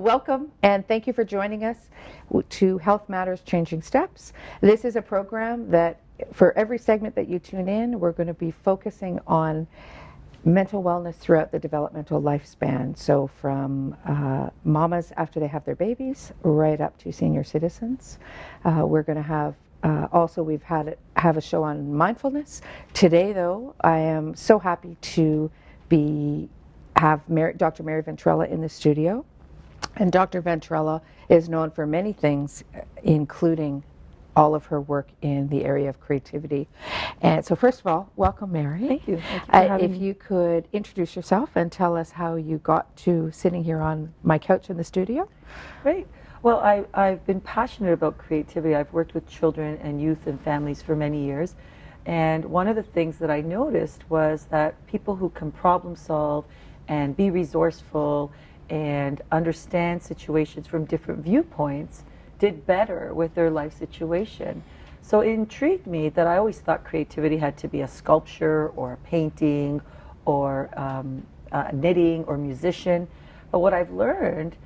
welcome and thank you for joining us to Health Matters Changing Steps. This is a program that for every segment that you tune in, we're going to be focusing on mental wellness throughout the developmental lifespan. So from mamas after they have their babies right up to senior citizens. We're going to have also we've have a show on mindfulness. Today though, I am so happy to have Dr. Mary Ventrella in the studio. And Dr. Ventrella is known for many things, including all of her work in the area of creativity. And so first of all, welcome, Mary. Thank you. Thank you for having me. If you could introduce yourself and tell us how you got to sitting here on my couch in the studio. Great. Well, I've been passionate about creativity. I've worked with children and youth and families for many years. And one of the things that I noticed was that people who can problem solve and be resourceful and understand situations from different viewpoints did better with their life situation. So it intrigued me that I always thought creativity had to be a sculpture or a painting or knitting or musician. But what I've learned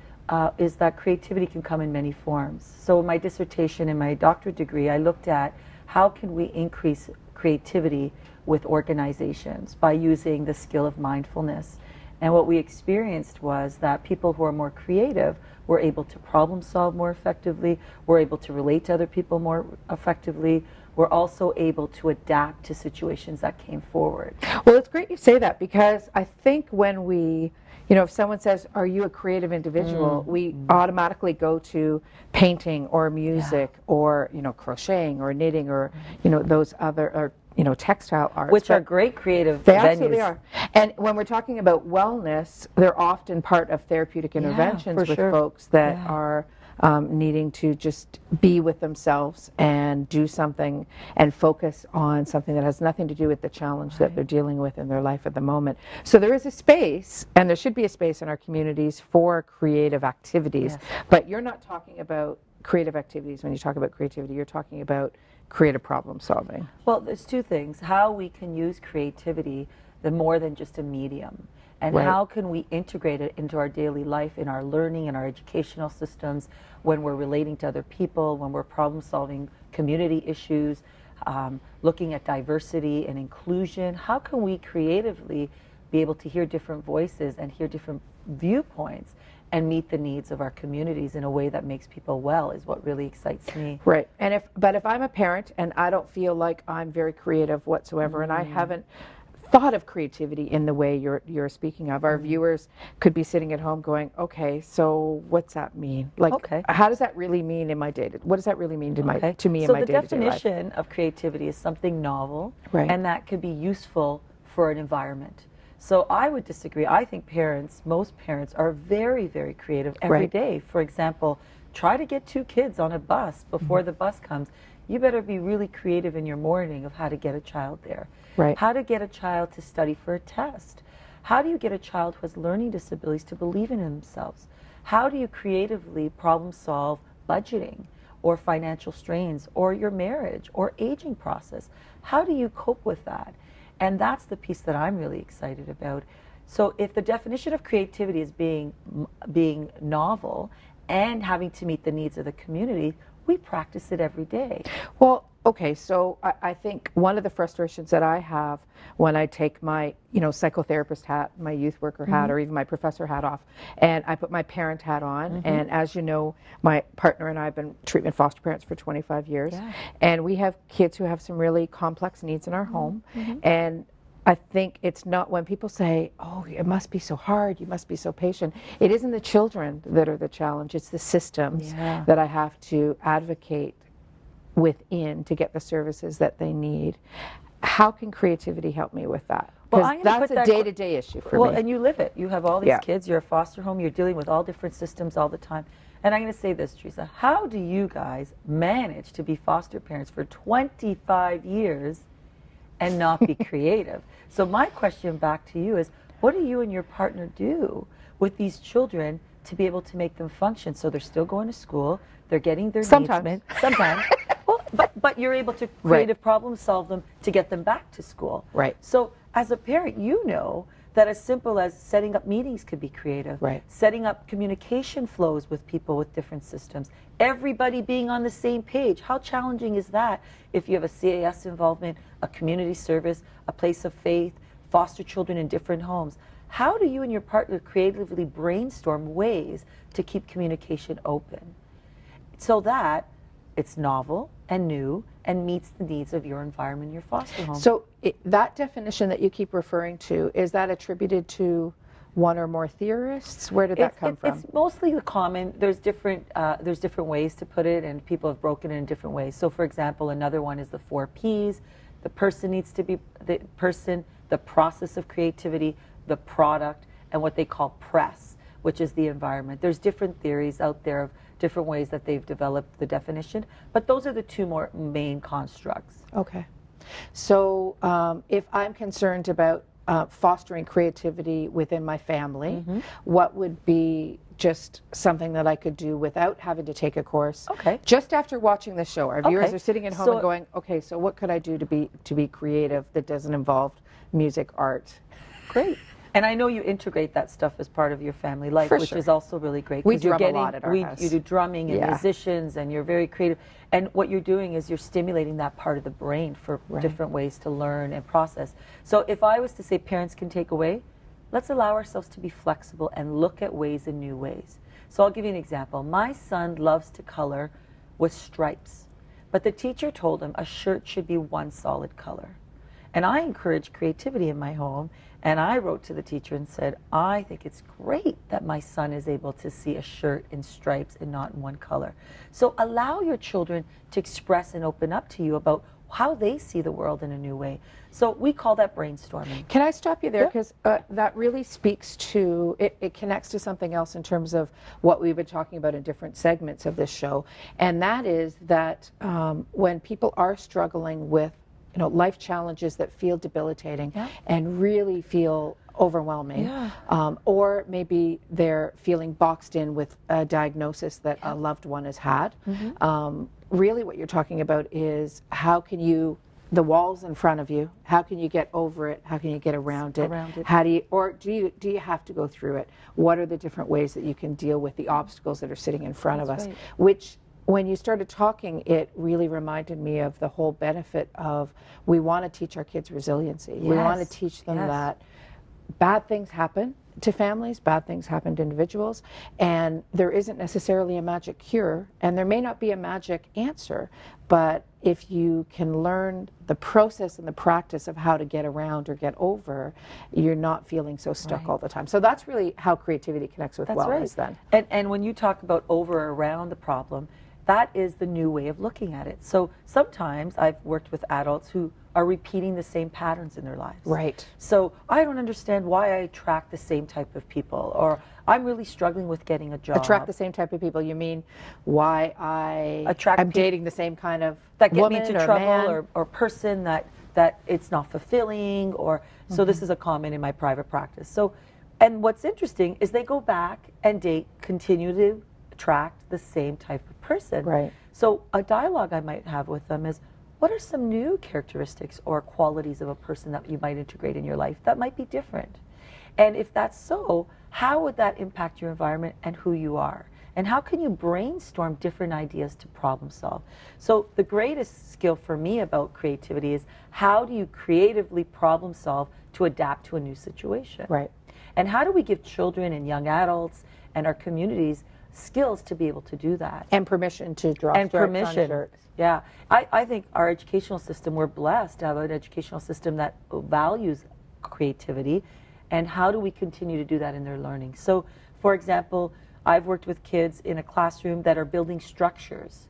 is that creativity can come in many forms. So in my dissertation and my doctorate degree, I looked at how can we increase creativity with organizations by using the skill of mindfulness. And what we experienced was that people who are more creative were able to problem solve more effectively, were able to relate to other people more effectively, were also able to adapt to situations that came forward. Well, it's great you say that, because I think when we, if someone says, are you a creative individual, we automatically go to painting or music or, crocheting or knitting or, those other, or, textile arts. Which are great creative They venues. absolutely are. And when we're talking about wellness, they're often part of therapeutic interventions with folks that are needing to just be with themselves and do something and focus on something that has nothing to do with the challenge that they're dealing with in their life at the moment. So there is a space, and there should be a space in our communities for creative activities. But you're not talking about creative activities when you talk about creativity. You're talking about creative problem solving. Well, there's two things. How we can use creativity more than just a medium. And how can we integrate it into our daily life, in our learning, in our educational systems, when we're relating to other people, when we're problem solving community issues, looking at diversity and inclusion. How can we creatively be able to hear different voices and hear different viewpoints and meet the needs of our communities in a way that makes people well is what really excites me. Right. And if I'm a parent and I don't feel like I'm very creative whatsoever, and I haven't thought of creativity in the way you're speaking of, our viewers could be sitting at home going, okay, so what's that mean? Like, how does that really mean in my what does that really mean to me in my day-to-day life? So the definition of creativity is something novel, and that could be useful for an environment. So I would disagree. I think most parents are very, very creative every day. For example, try to get 2 kids on a bus before the bus comes. You better be really creative in your morning of how to get a child there. How to get a child to study for a test. How do you get a child who has learning disabilities to believe in themselves? How do you creatively problem solve budgeting or financial strains or your marriage or aging process? How do you cope with that? And that's the piece that I'm really excited about. So if the definition of creativity is being novel and having to meet the needs of the community, we practice it every day. Well, okay, so I think one of the frustrations that I have when I take my, psychotherapist hat, my youth worker hat, or even my professor hat off, and I put my parent hat on, and as you know, my partner and I have been treatment foster parents for 25 years, and we have kids who have some really complex needs in our home, and I think it's not when people say, oh, it must be so hard, you must be so patient. It isn't the children that are the challenge, it's the systems that I have to advocate within to get the services that they need. How can creativity help me with that? Because that's a day-to-day issue for me. Well, and you live it. You have all these kids, you're a foster home, you're dealing with all different systems all the time. And I'm going to say this, Theresa, how do you guys manage to be foster parents for 25 years and not be creative? So my question back to you is, what do you and your partner do with these children to be able to make them function? So they're still going to school, they're getting their needs met. Sometimes. Well, but you're able to creative problem solve them to get them back to school. Right. So as a parent, you know that as simple as setting up meetings could be creative. Right. Setting up communication flows with people with different systems. Everybody being on the same page. How challenging is that if you have a CAS involvement, a community service, a place of faith, foster children in different homes? How do you and your partner creatively brainstorm ways to keep communication open so that it's novel and new and meets the needs of your environment, your foster home? So that definition that you keep referring to, is that attributed to one or more theorists? Where did that come from? It's mostly the common. There's different ways to put it, and people have broken it in different ways. So, for example, another one is the 4 Ps. The person needs to be the person, the process of creativity, the product, and what they call press, which is the environment. There's different theories out there of different ways that they've developed the definition, but those are the two more main constructs. Okay. So if I'm concerned about fostering creativity within my family, what would be just something that I could do without having to take a course? Okay. Just after watching the show, our viewers Okay. are sitting at home So- and going, okay, so what could I do to be creative that doesn't involve music, art? Great. And I know you integrate that stuff as part of your family life, For which sure. is also really great. We 'cause you're drum a lot at our house. You do drumming and Yeah. musicians, and you're very creative. And what you're doing is you're stimulating that part of the brain for different ways to learn and process. So if I was to say parents can take away, let's allow ourselves to be flexible and look at ways in new ways. So I'll give you an example. My son loves to color with stripes, but the teacher told him a shirt should be one solid color. And I encourage creativity in my home, and I wrote to the teacher and said, I think it's great that my son is able to see a shirt in stripes and not in one color. So allow your children to express and open up to you about how they see the world in a new way. So we call that brainstorming. Can I stop you there? Yeah. Because that really speaks to, it connects to something else in terms of what we've been talking about in different segments of this show. And that is that when people are struggling with life challenges that feel debilitating and really feel overwhelming, or maybe they're feeling boxed in with a diagnosis that a loved one has had. Really what you're talking about is how can you, the walls in front of you, how can you get over it? How can you get around it? How do you, or do you have to go through it? What are the different ways that you can deal with the obstacles that are sitting in front of us? Right. Which, when you started talking, it really reminded me of the whole benefit of, we want to teach our kids resiliency. We want to teach them that bad things happen to families, bad things happen to individuals, and there isn't necessarily a magic cure, and there may not be a magic answer, but if you can learn the process and the practice of how to get around or get over, you're not feeling so stuck all the time. So that's really how creativity connects with wellness then. And when you talk about over or around the problem, that is the new way of looking at it. So sometimes I've worked with adults who are repeating the same patterns in their lives. Right. So I don't understand why I attract the same type of people, or I'm really struggling with getting a job. Attract the same type of people. You mean why I'm dating the same kind of that get woman me into or trouble man? or person that it's not fulfilling, or so this is a comment in my private practice. So, and what's interesting is they go back and continue to attract the same type of person. Right. So a dialogue I might have with them is, what are some new characteristics or qualities of a person that you might integrate in your life that might be different? And if that's so, how would that impact your environment and who you are? And how can you brainstorm different ideas to problem solve? So the greatest skill for me about creativity is, how do you creatively problem solve to adapt to a new situation? Right. And how do we give children and young adults and our communities skills to be able to do that? And permission to draw And stripes permission. on shirts. Yeah. I think our educational system, we're blessed to have an educational system that values creativity. And how do we continue to do that in their learning? So, for example, I've worked with kids in a classroom that are building structures.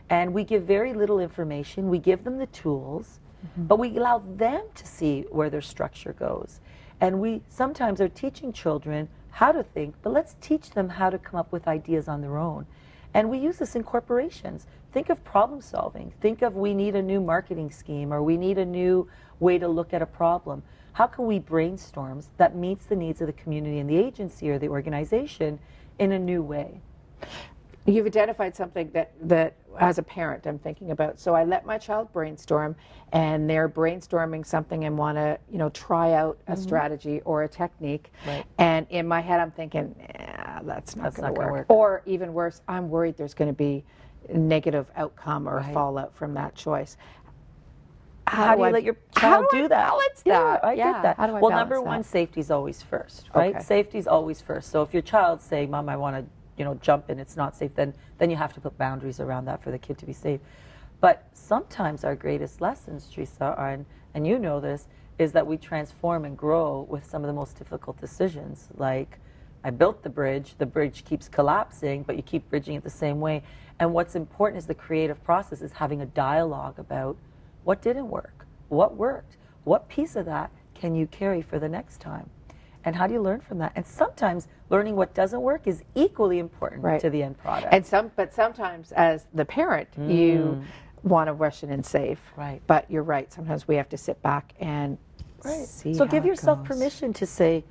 And we give very little information. We give them the tools, but we allow them to see where their structure goes. And we sometimes are teaching children how to think, but let's teach them how to come up with ideas on their own. And we use this in corporations. Think of problem solving. Think of, we need a new marketing scheme, or we need a new way to look at a problem. How can we brainstorm that meets the needs of the community and the agency or the organization in a new way? You've identified something that as a parent I'm thinking about. So I let my child brainstorm, and they're brainstorming something and want to, try out a strategy or a technique. Right. And in my head I'm thinking, that's not going to work. Or even worse, I'm worried there's going to be negative outcome or fallout from that choice. How do you let your child do that? Balance that? I get that. How do I well, balance number one, safety is always first, right? Okay. Safety is always first. So if your child's saying, "Mom, I want to, jump and it's not safe," then you have to put boundaries around that for the kid to be safe. But sometimes our greatest lessons, Theresa, are, and you know this, is that we transform and grow with some of the most difficult decisions. Like, I built the bridge keeps collapsing, but you keep bridging it the same way. And what's important is the creative process is having a dialogue about what didn't work, what worked, what piece of that can you carry for the next time, and how do you learn from that? And sometimes learning what doesn't work is equally important to the end product. And but sometimes as the parent, you want to rush it and safe. Right. But you're right. Sometimes we have to sit back and see. So give how it yourself goes. permission to say,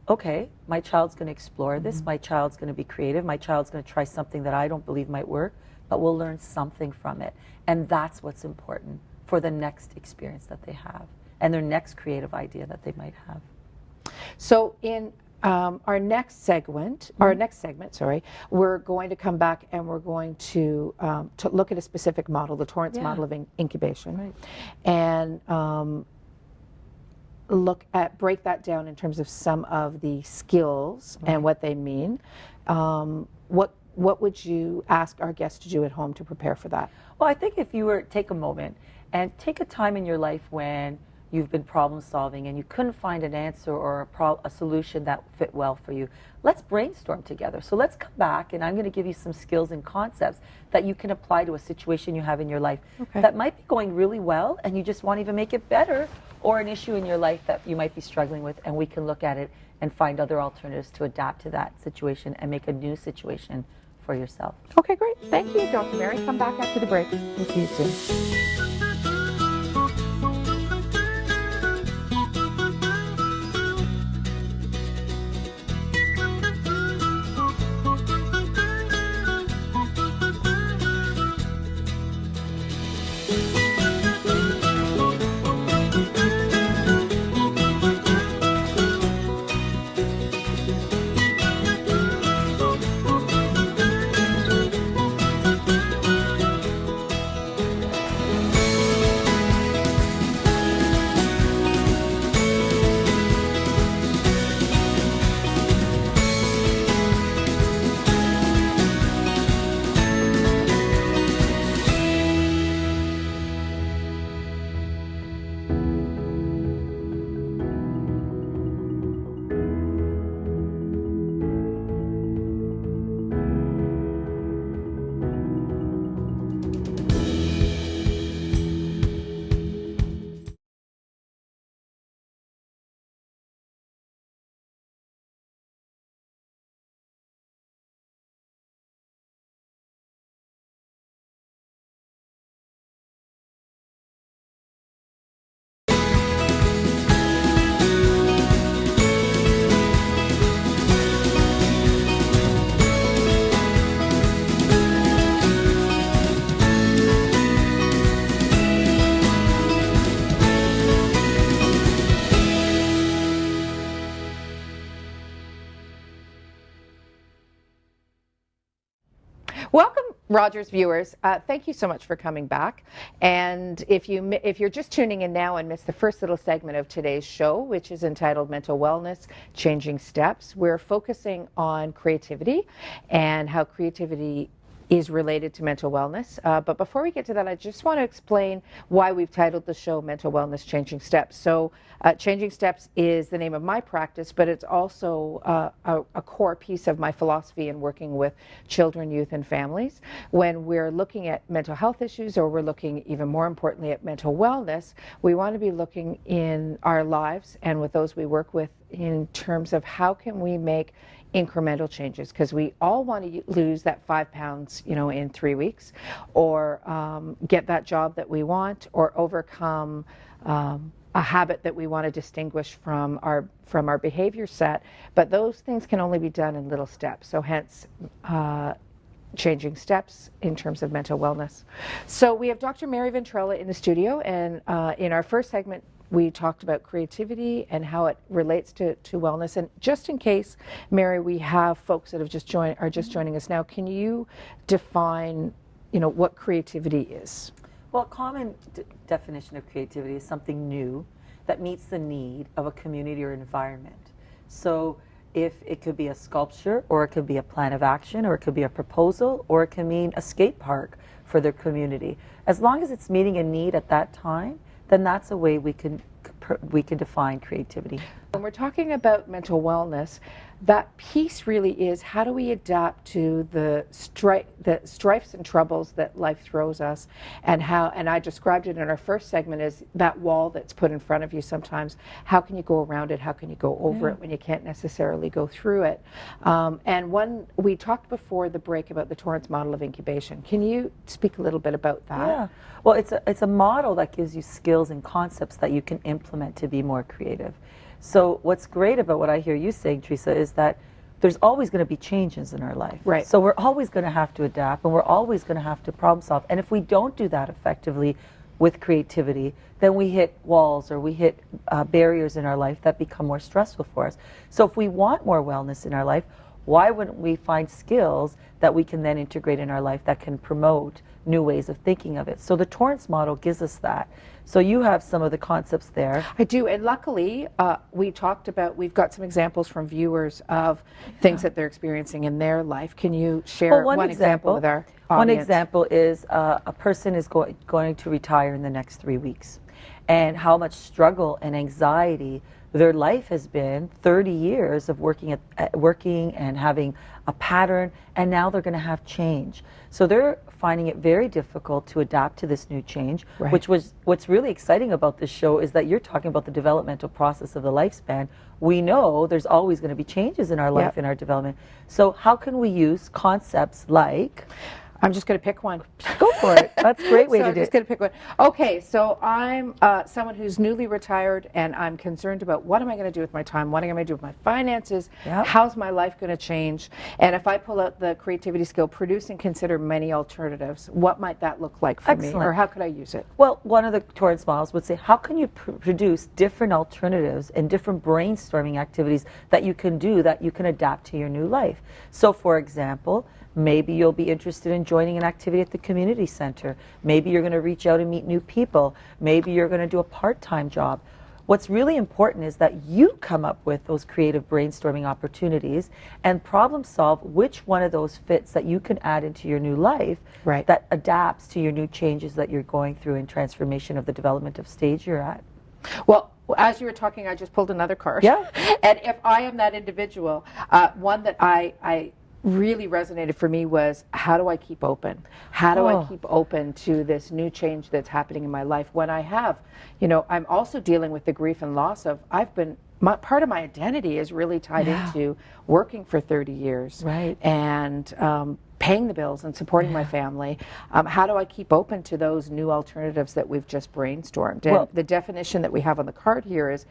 okay, my child's going to explore this. My child's going to be creative. My child's going to try something that I don't believe might work, but we'll learn something from it. And that's what's important for the next experience that they have and their next creative idea that they might have. So in our next segment, we're going to come back and we're going to look at a specific model, the Torrance model of incubation, and break that down in terms of some of the skills and what they mean. What would you ask our guests to do at home to prepare for that? Well, I think if you were take a moment and take a time in your life when you've been problem solving and you couldn't find an answer or a solution that fit well for you, let's brainstorm together. So let's come back and I'm going to give you some skills and concepts that you can apply to a situation you have in your life that might be going really well and you just want to even make it better, or an issue in your life that you might be struggling with, and we can look at it and find other alternatives to adapt to that situation and make a new situation for yourself. Okay, great. Thank you, Dr. Mary. Come back after the break. We'll see you soon. Welcome, Rogers viewers. Thank you so much for coming back. And if you're just tuning in now and missed the first little segment of today's show, which is entitled Mental Wellness, Changing Steps, we're focusing on creativity and how creativity is related to mental wellness. But before we get to that, I just want to explain why we've titled the show Mental Wellness, Changing Steps. So Changing Steps is the name of my practice, but it's also a core piece of my philosophy in working with children, youth, and families. When we're looking at mental health issues, or we're looking even more importantly at mental wellness, we want to be looking in our lives and with those we work with in terms of how can we make incremental changes, because we all want to lose that 5 pounds, in 3 weeks, or get that job that we want, or overcome a habit that we want to distinguish from our behavior set. But those things can only be done in little steps. So hence changing steps in terms of mental wellness. So we have Dr. Mary Ventrella in the studio, and in our first segment, we talked about creativity and how it relates to wellness. And just in case, Mary, we have folks that have just joining us now, can you define, what creativity is? Well, a common definition of creativity is something new that meets the need of a community or environment. So if it could be a sculpture, or it could be a plan of action, or it could be a proposal, or it can mean a skate park for their community. As long as it's meeting a need at that time, then that's a way we can define creativity. When we're talking about mental wellness, that piece really is, how do we adapt to the strifes and troubles that life throws us, and I described it in our first segment as that wall that's put in front of you sometimes. How can you go around it? How can you go over it when you can't necessarily go through it? And we talked before the break about the Torrance model of incubation. Can you speak a little bit about that? Yeah. Well, it's a model that gives you skills and concepts that you can implement to be more creative. So what's great about what I hear you saying, Theresa, is that there's always going to be changes in our life. Right. So we're always going to have to adapt, and we're always going to have to problem solve. And if we don't do that effectively with creativity, then we hit walls, or we hit barriers in our life that become more stressful for us. So if we want more wellness in our life, why wouldn't we find skills that we can then integrate in our life that can promote new ways of thinking of it? So the Torrance model gives us that. So you have some of the concepts there. I do, and luckily we've got some examples from viewers of things that they're experiencing in their life. Can you share one example with our audience? One example is a person is going to retire in the next 3 weeks, and how much struggle and anxiety their life has been. 30 years of working and having a pattern, and now they're going to have change. So they're finding it very difficult to adapt to this new change, right. What's really exciting about this show is that you're talking about the developmental process of the lifespan. We know there's always going to be changes in our life, in our development. So how can we use concepts like... I'm just going to pick one. Go for it. That's a great way to do it. I'm just going to pick one. Okay, so I'm someone who's newly retired, and I'm concerned about what am I going to do with my time? What am I going to do with my finances? Yep. How's my life going to change? And if I pull out the creativity skill, produce and consider many alternatives, what might that look like for me? Or how could I use it? Well, one of the Torrance models would say, how can you produce different alternatives and different brainstorming activities that you can do that you can adapt to your new life? So, for example, maybe you'll be interested in joining an activity at the community center. Maybe you're going to reach out and meet new people. Maybe you're going to do a part-time job. What's really important is that you come up with those creative brainstorming opportunities and problem solve which one of those fits that you can add into your new life, right, that adapts to your new changes that you're going through in transformation of the development of stage you're at. Well, as you were talking, I just pulled another card. Yeah. And if I am that individual, one that I really resonated for me was, how do I keep open? How do I keep open to this new change that's happening in my life when I have, I'm also dealing with the grief and loss of, part of my identity is really tied into working for 30 years. Right. And paying the bills and supporting my family. How do I keep open to those new alternatives that we've just brainstormed? And the definition that we have on the card here is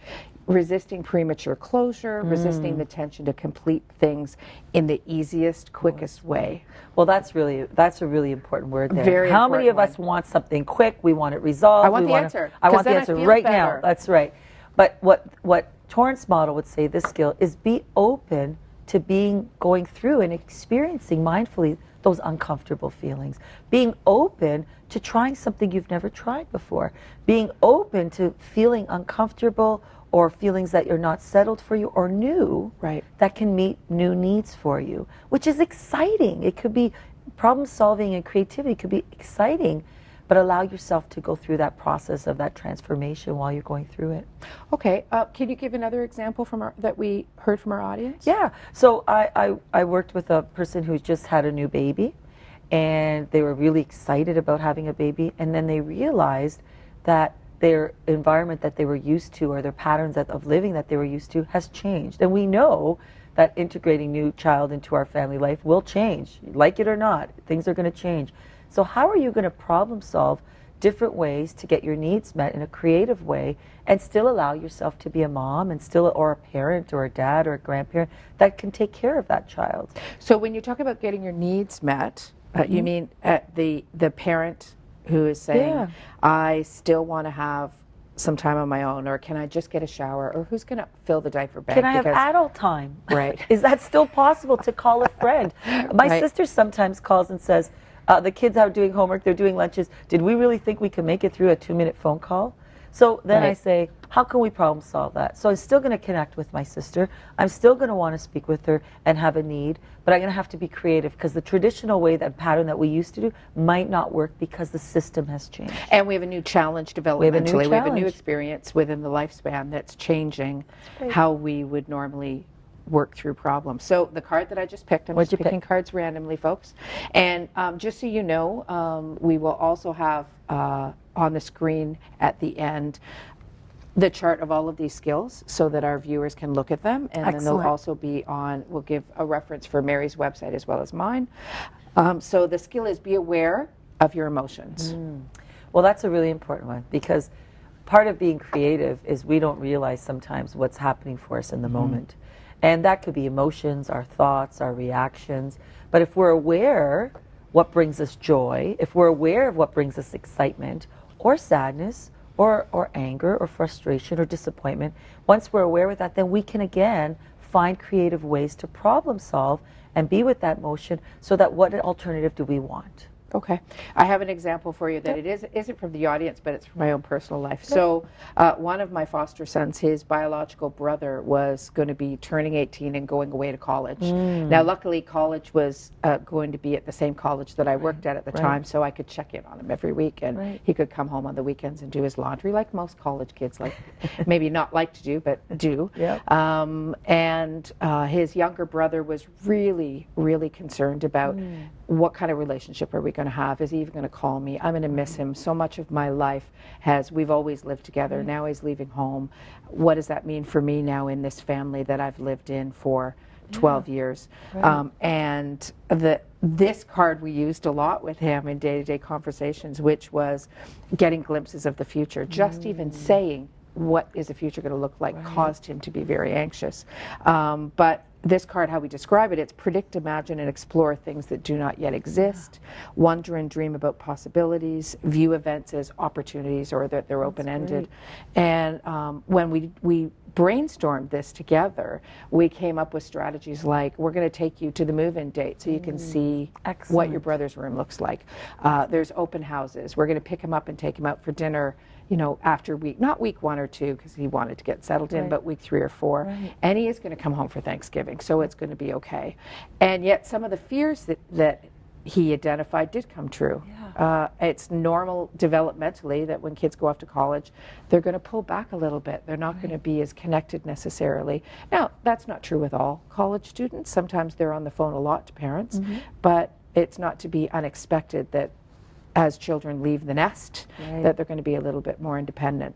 resisting premature closure, resisting the tension to complete things in the easiest, quickest way. Well, that's a really important word there. Very How many of important us want something quick? We want it resolved. I want the answer. I want the then answer I feel right better. now. That's right. But what Torrance model would say, this skill, is be open to going through and experiencing mindfully those uncomfortable feelings. Being open to trying something you've never tried before. Being open to feeling uncomfortable or feelings that are not settled for you or new, right, that can meet new needs for you, which is exciting. It could be problem solving, and creativity could be exciting, but allow yourself to go through that process of that transformation while you're going through it. Okay, can you give another example that we heard from our audience? Yeah, so I worked with a person who's just had a new baby, and they were really excited about having a baby, and then they realized that their environment that they were used to, or their patterns of living that they were used to, has changed. And we know that integrating new child into our family life will change. Like it or not, things are going to change. So how are you going to problem solve different ways to get your needs met in a creative way and still allow yourself to be a mom and still, or a parent or a dad or a grandparent that can take care of that child. So when you talk about getting your needs met, you mean the parent who is saying, Yeah. I still want to have some time on my own, or can I just get a shower, or who's going to fill the diaper bag? Can I have adult time? Right. Is that still possible to call a friend? My Right. sister sometimes calls and says, the kids are doing homework, they're doing lunches. Did we really think we could make it through a 2-minute phone call? So then I Right. say, how can we problem solve that? So I'm still going to connect with my sister. I'm still going to want to speak with her and have a need, but I'm going to have to be creative because the traditional way, that pattern that we used to do might not work because the system has changed. And we have a new challenge have a new developmentally. We have a new challenge. experience within the lifespan that's changing right. how we would normally work through problems. So the card that I just picked, I'm What'd just you picking pick? cards randomly, folks. And just so you know, we will also have on the screen at the end the chart of all of these skills so that our viewers can look at them. And then Excellent. they'll also be on, we'll give a reference for Mary's website as well as mine. So the skill is be aware of your emotions. Well, that's a really important one because part of being creative is we don't realize sometimes what's happening for us in the moment. And that could be emotions, our thoughts, our reactions. But if we're aware what brings us joy, if we're aware of what brings us excitement or sadness or anger or frustration or disappointment, once we're aware of that, then we can again find creative ways to problem solve and be with that emotion so that what alternative do we want? Okay. I have an example for you that isn't from the audience, but it's from my own personal life. So one of my foster sons, his biological brother was going to be turning 18 and going away to college. Now, luckily, college was going to be at the same college that I worked at the time, so I could check in on him every week, and he could come home on the weekends and do his laundry like most college kids, like maybe not like to do, but do. Yep. And his younger brother was really, really concerned about what kind of relationship are we going to have? Is he even going to call me? I'm going to miss him. So much of my life we've always lived together. Now he's leaving home. What does that mean for me now in this family that I've lived in for 12 years? And this card we used a lot with him in day-to-day conversations, which was getting glimpses of the future. Just even saying, what is the future going to look like, caused him to be very anxious. But this card, how we describe it, it's predict, imagine, and explore things that do not yet exist, wonder and dream about possibilities, view events as opportunities or that they're open-ended. And when we brainstormed this together, we came up with strategies like, we're going to take you to the move-in date so you can see what your brother's room looks like. There's open houses. We're going to pick him up and take him out for dinner, you know, after not week 1 or 2 because he wanted to get settled in, but week 3 or 4. And he is going to come home for Thanksgiving, so it's going to be okay. And yet some of the fears that he identified did come true. It's normal developmentally that when kids go off to college, they're going to pull back a little bit. They're not going to be as connected necessarily. Now, that's not true with all college students. Sometimes they're on the phone a lot to parents, but it's not to be unexpected that as children leave the nest, that they're going to be a little bit more independent.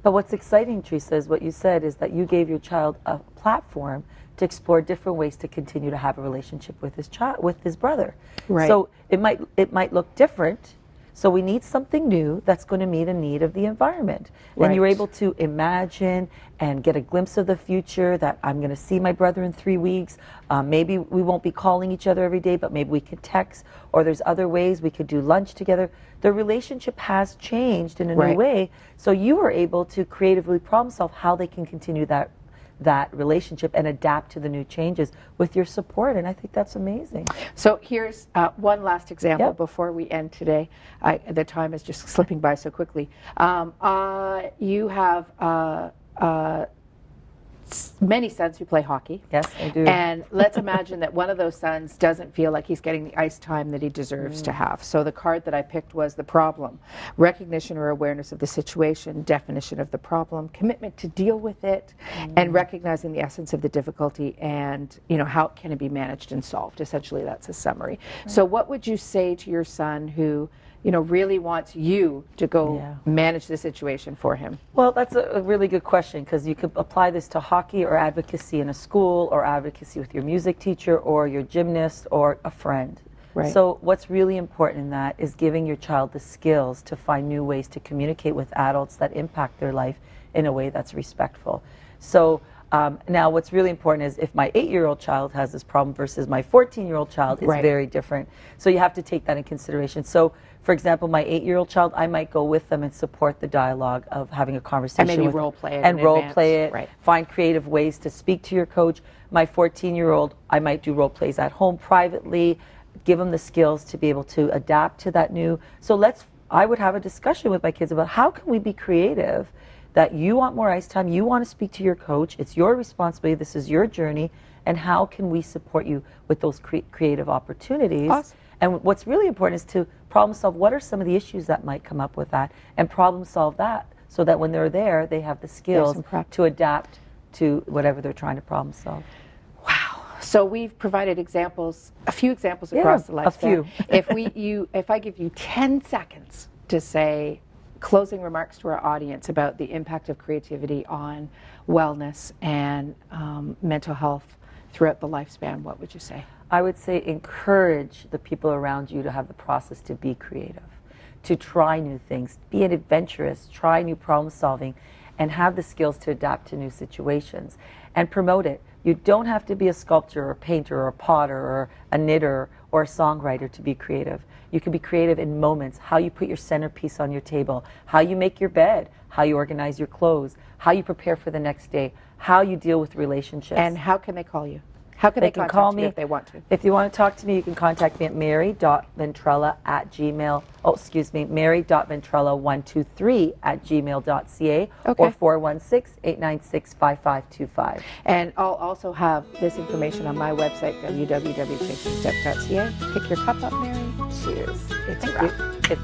But what's exciting, Theresa, is what you said is that you gave your child a platform to explore different ways to continue to have a relationship with his brother. So it might look different. So we need something new that's going to meet a need of the environment. And you're able to imagine and get a glimpse of the future that I'm going to see my brother in 3 weeks. Maybe we won't be calling each other every day, but maybe we could text, or there's other ways we could do lunch together. The relationship has changed in a new way. So you were able to creatively problem solve how they can continue that relationship and adapt to the new changes with your support, and I think that's amazing. So here's one last example before we end today. The time is just slipping by so quickly. You have many sons who play hockey. Yes, I do. And let's imagine that one of those sons doesn't feel like he's getting the ice time that he deserves to have. So the card that I picked was the problem. Recognition or awareness of the situation, definition of the problem, commitment to deal with it, and recognizing the essence of the difficulty and, you know, how can it be managed and solved. Essentially, that's a summary. So what would you say to your son who, you know, really wants you to go manage the situation for him? Well, that's a really good question, because you could apply this to hockey or advocacy in a school or advocacy with your music teacher or your gymnast or a friend. Right. So what's really important in that is giving your child the skills to find new ways to communicate with adults that impact their life in a way that's respectful. So now what's really important is if my 8-year-old child has this problem versus my 14-year-old child, it's Right. very different. So you have to take that in consideration. So for example, my 8-year-old child, I might go with them and support the dialogue of having a conversation And maybe with role play it and in role advance. play it, Right. find creative ways to speak to your coach. My 14-year-old, I might do role plays at home privately, give them the skills to be able to adapt to that new. So I would have a discussion with my kids about how can we be creative, that you want more ice time, you want to speak to your coach, it's your responsibility, this is your journey, and how can we support you with those creative opportunities. Awesome. And what's really important is to problem solve what are some of the issues that might come up with that, and problem solve that so that when they're there, they have the skills some prep. to adapt to whatever they're trying to problem solve. Wow. So we've provided examples, a few examples Yeah, across the a lifespan. few. If I give you 10 seconds to say closing remarks to our audience about the impact of creativity on wellness and mental health throughout the lifespan, what would you say? I would say encourage the people around you to have the process to be creative, to try new things, be adventurous, try new problem solving, and have the skills to adapt to new situations, and promote it. You don't have to be a sculptor or a painter or a potter or a knitter or a songwriter to be creative. You can be creative in moments, how you put your centerpiece on your table, how you make your bed, how you organize your clothes, how you prepare for the next day, how you deal with relationships. And how can they call you? How can they can contact call you me if they want to? If you want to talk to me, you can contact me at mary.ventrella@gmail.ca Okay. or 416-896-5525. And I'll also have this information on my website, www.changingsteps.ca. Pick your cup up, Mary. Cheers. It's Thank a wrap. you.